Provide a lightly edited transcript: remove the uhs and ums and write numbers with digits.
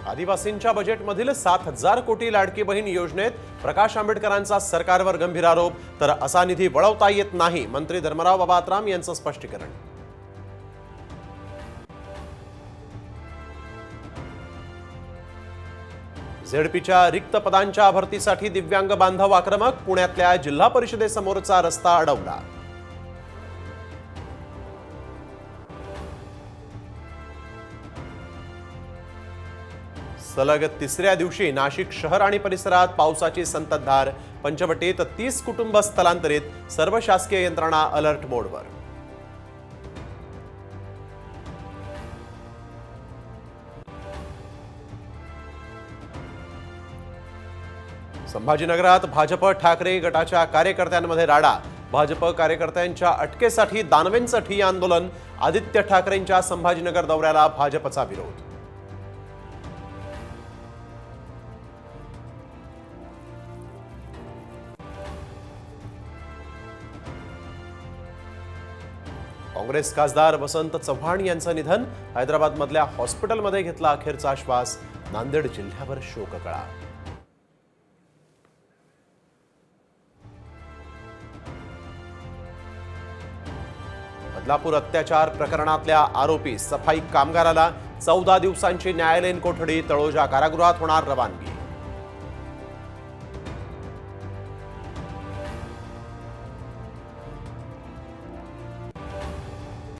आदिवासींच्या बजेटमधील 7,000 कोटी लाडकी बहीण योजनेत प्रकाश आंबेडकरांचा सरकारवर गंभीर आरोप, तर असा निधी वळवता येत नाही, मंत्री धर्मराव बाबा आत्राम यांचं स्पष्टीकरण. झेडपीच्या रिक्त पदांच्या भरतीसाठी दिव्यांग बांधव आक्रमक, पुण्यातल्या जिल्हा परिषदेसमोरचा रस्ता अडवला. सलग तिसऱ्या दिवशी नाशिक शहर आणि परिसरात पावसाची संततधार, पंचवटीत 30 कुटुंब स्थलांतरित, सर्व शासकीय यंत्रणा अलर्ट मोडवर. संभाजीनगरात भाजप ठाकरे गटाच्या कार्यकर्त्यांमध्ये राडा, भाजप कार्यकर्त्यांच्या अटकेसाठी दानवेंचं ठिय्या आंदोलन, आदित्य ठाकरेंच्या संभाजीनगर दौऱ्याला भाजपचा विरोध. काँग्रेस खासदार वसंत चव्हाण यांचं निधन, हैदराबादमधल्या हॉस्पिटलमध्ये घेतला अखेरचा श्वास, नांदेड जिल्ह्यावर शोककळा. बदलापूर अत्याचार प्रकरणातल्या आरोपी सफाई कामगाराला 14 दिवसांची न्यायालयीन कोठडी, तळोजा कारागृहात होणार रवानगी.